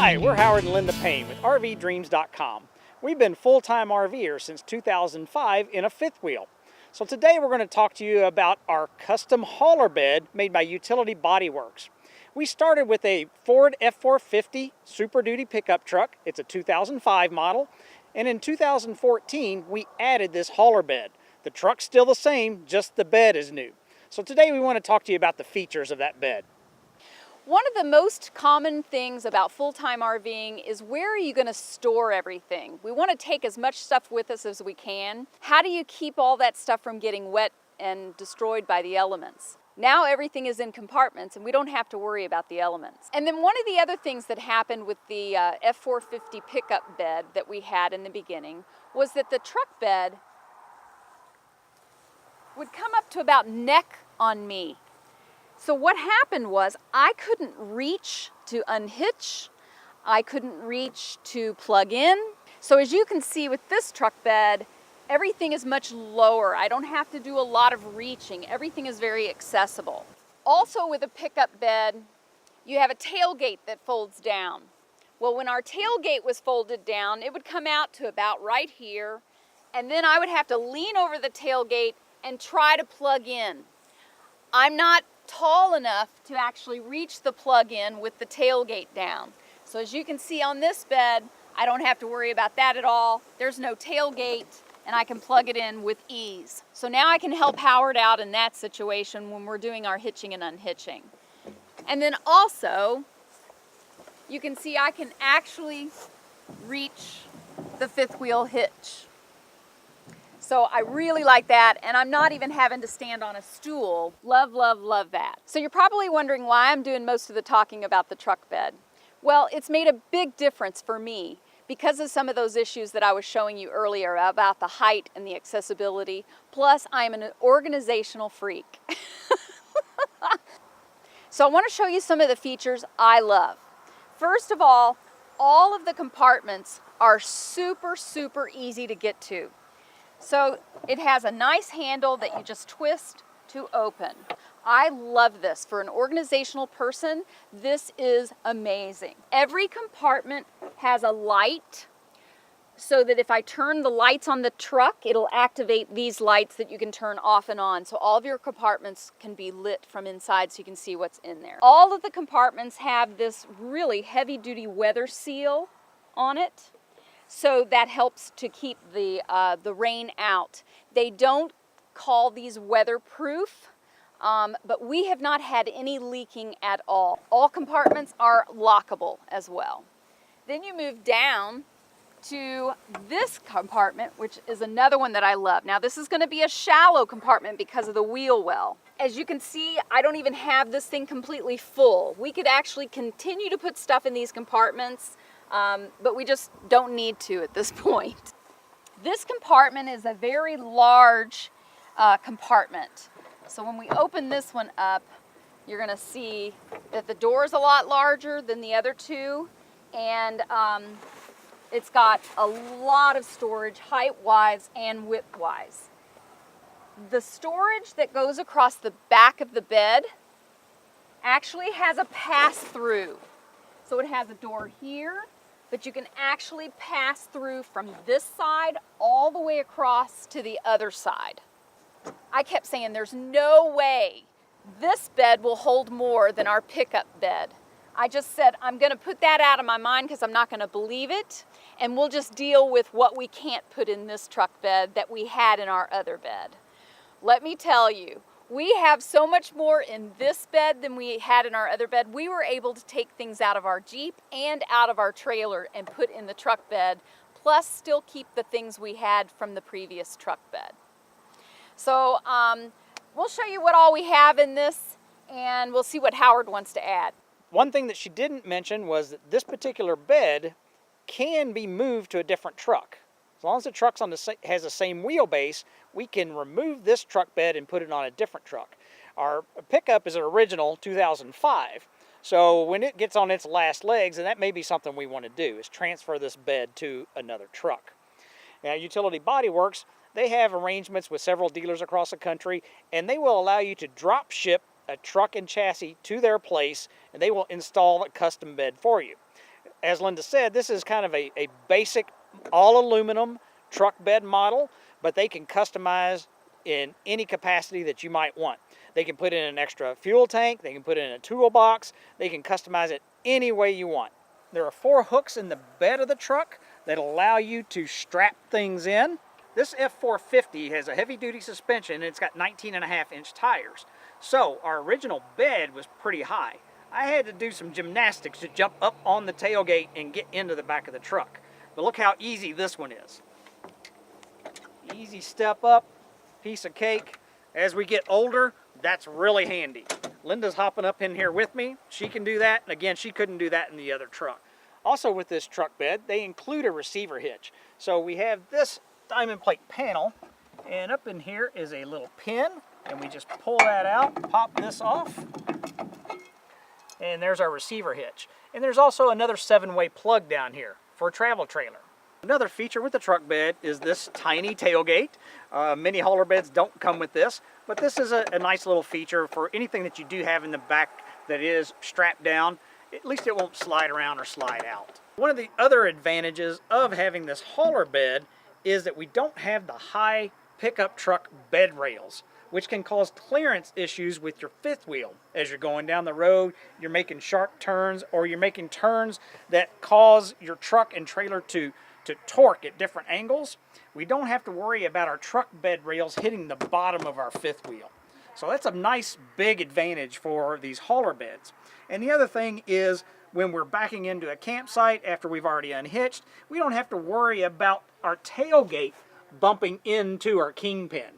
Hi, we're Howard and Linda Payne with RVDreams.com. We've been full-time RVers since 2005 in a fifth wheel. So today we're going to talk to you about our custom hauler bed made by Utility Bodywerks. We started with a Ford F450 Super Duty pickup truck. It's a 2005 model. And in 2014, we added this hauler bed. The truck's still the same, just the bed is new. So today we want to talk to you about the features of that bed. One of the most common things about full-time RVing is where are you going to store everything? We want to take as much stuff with us as we can. How do you keep all that stuff from getting wet and destroyed by the elements? Now everything is in compartments and we don't have to worry about the elements. And then one of the other things that happened with the F450 pickup bed that we had in the beginning was that the truck bed would come up to about neck on me. So what happened was I couldn't reach to unhitch, I couldn't reach to plug in. So as you can see with this truck bed, everything is much lower. I don't have to do a lot of reaching. Everything is very accessible. Also with a pickup bed, you have a tailgate that folds down. Well, when our tailgate was folded down, it would come out to about right here, and then I would have to lean over the tailgate and try to plug in. I'm not tall enough to actually reach the plug-in with the tailgate down. So as you can see on this bed, I don't have to worry about that at all. There's no tailgate and I can plug it in with ease. So now I can help Howard out in that situation when we're doing our hitching and unhitching. And then also, you can see I can actually reach the fifth wheel hitch. So I really like that, and I'm not even having to stand on a stool. Love, love, love that. So you're probably wondering why I'm doing most of the talking about the truck bed. Well, it's made a big difference for me because of some of those issues that I was showing you earlier about the height and the accessibility. Plus, I'm an organizational freak. So I want to show you some of the features I love. First of all of the compartments are super, super easy to get to. So it has a nice handle that you just twist to open. I love this. For an organizational person, this is amazing. Every compartment has a light so that if I turn the lights on the truck, it'll activate these lights that you can turn off and on. So all of your compartments can be lit from inside so you can see what's in there. All of the compartments have this really heavy-duty weather seal on it. So that helps to keep the rain out. They don't call these weatherproof, but we have not had any leaking at all. All compartments are lockable as well. Then you move down to this compartment, which is another one that I love. Now this is going to be a shallow compartment because of the wheel well. As you can see, I don't even have this thing completely full. We could actually continue to put stuff in these compartments, but we just don't need to at this point. This compartment is a very large compartment. So when we open this one up, you're going to see that the door is a lot larger than the other two, and it's got a lot of storage height-wise and width-wise. The storage that goes across the back of the bed actually has a pass-through. So it has a door here, but you can actually pass through from this side all the way across to the other side. I kept saying there's no way this bed will hold more than our pickup bed. I just said I'm going to put that out of my mind because I'm not going to believe it, and we'll just deal with what we can't put in this truck bed that we had in our other bed. Let me tell you, we have so much more in this bed than we had in our other bed. We were able to take things out of our Jeep and out of our trailer and put in the truck bed, plus still keep the things we had from the previous truck bed. So we'll show you what all we have in this, and we'll see what Howard wants to add. One thing that she didn't mention was that this particular bed can be moved to a different truck. As long as the truck has the same wheelbase, we can remove this truck bed and put it on a different truck. Our pickup is an original 2005, so when it gets on its last legs, and that may be something we want to do, is transfer this bed to another truck. Now, Utility Bodywerks, they have arrangements with several dealers across the country, and they will allow you to drop ship a truck and chassis to their place, and they will install a custom bed for you. As Linda said, this is kind of a basic all aluminum truck bed model, but they can customize in any capacity that you might want. They can put in an extra fuel tank, they can put in a toolbox, they can customize it any way you want. There are 4 hooks in the bed of the truck that allow you to strap things in. This F450 has a heavy duty suspension and it's got 19.5-inch tires. So our original bed was pretty high. I had to do some gymnastics to jump up on the tailgate and get into the back of the truck. But look how easy this one is. Easy step up, piece of cake. As we get older, that's really handy. Linda's hopping up in here with me. She can do that. And again, she couldn't do that in the other truck. Also with this truck bed, they include a receiver hitch. So we have this diamond plate panel, and up in here is a little pin, and we just pull that out, pop this off, and there's our receiver hitch. And there's also another 7-way plug down here for a travel trailer. Another feature with the truck bed is this tiny tailgate. Many hauler beds don't come with this, but this is a nice little feature for anything that you do have in the back that is strapped down. At least it won't slide around or slide out. One of the other advantages of having this hauler bed is that we don't have the high pickup truck bed rails, which can cause clearance issues with your fifth wheel. As you're going down the road, you're making sharp turns, or you're making turns that cause your truck and trailer to torque at different angles. We don't have to worry about our truck bed rails hitting the bottom of our fifth wheel. So that's a nice big advantage for these hauler beds. And the other thing is, when we're backing into a campsite after we've already unhitched, we don't have to worry about our tailgate bumping into our kingpin.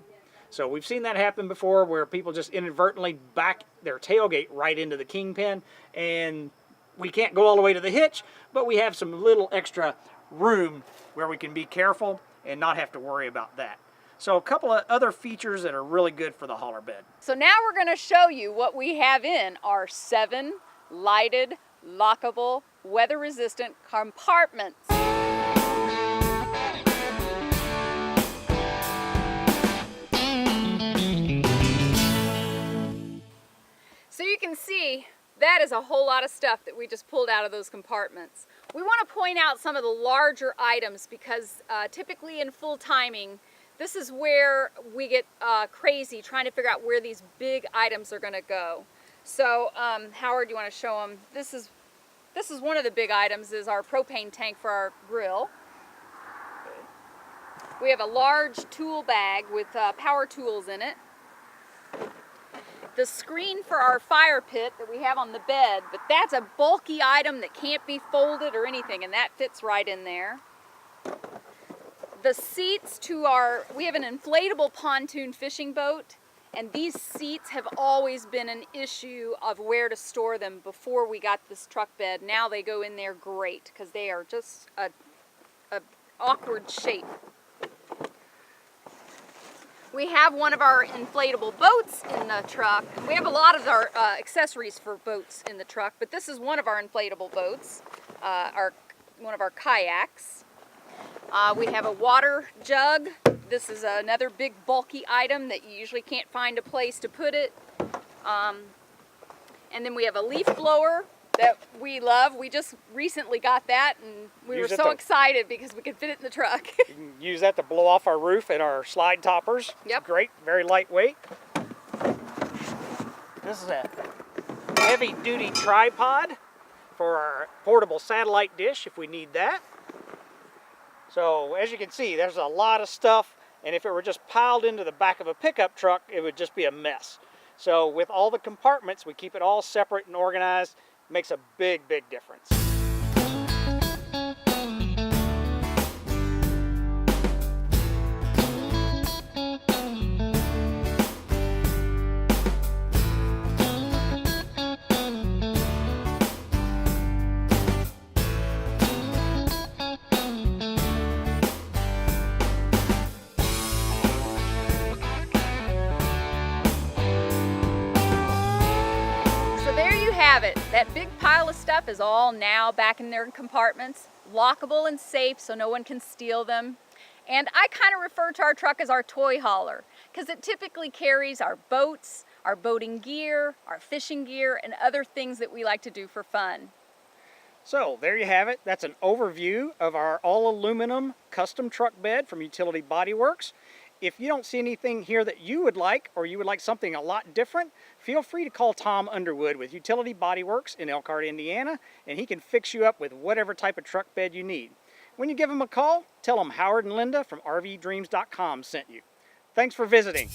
So we've seen that happen before, where people just inadvertently back their tailgate right into the kingpin, and we can't go all the way to the hitch, but we have some little extra room where we can be careful and not have to worry about that. So a couple of other features that are really good for the hauler bed. So now we're going to show you what we have in our 7 lighted, lockable, weather-resistant compartments. So you can see that is a whole lot of stuff that we just pulled out of those compartments. We want to point out some of the larger items because typically in full timing, this is where we get crazy trying to figure out where these big items are going to go. So Howard, you want to show them? This is one of the big items, is our propane tank for our grill. We have a large tool bag with power tools in it. The screen for our fire pit that we have on the bed, but that's a bulky item that can't be folded or anything, and that fits right in there. The seats to we have an inflatable pontoon fishing boat, and these seats have always been an issue of where to store them before we got this truck bed. Now they go in there great because they are just a awkward shape. We have one of our inflatable boats in the truck. We have a lot of our accessories for boats in the truck, but this is one of our inflatable boats, one of our kayaks. We have a water jug. This is another big bulky item that you usually can't find a place to put it. And then we have a leaf blower that we love. We just recently got that, and we were so excited because we could fit it in the truck. You can use that to blow off our roof and our slide toppers. Yep. It's great, very lightweight. This is a heavy duty tripod for our portable satellite dish if we need that. So as you can see, there's a lot of stuff, and if it were just piled into the back of a pickup truck, it would just be a mess. So with all the compartments, we keep it all separate and organized. Makes a big, big difference. That big pile of stuff is all now back in their compartments, lockable and safe so no one can steal them. And I kind of refer to our truck as our toy hauler because it typically carries our boats, our boating gear, our fishing gear, and other things that we like to do for fun. So there you have it. That's an overview of our all aluminum custom truck bed from Utility Bodywerks. If you don't see anything here that you would like, or you would like something a lot different, feel free to call Tom Underwood with Utility Bodywerks in Elkhart, Indiana, and he can fix you up with whatever type of truck bed you need. When you give him a call, tell him Howard and Linda from RVDreams.com sent you. Thanks for visiting.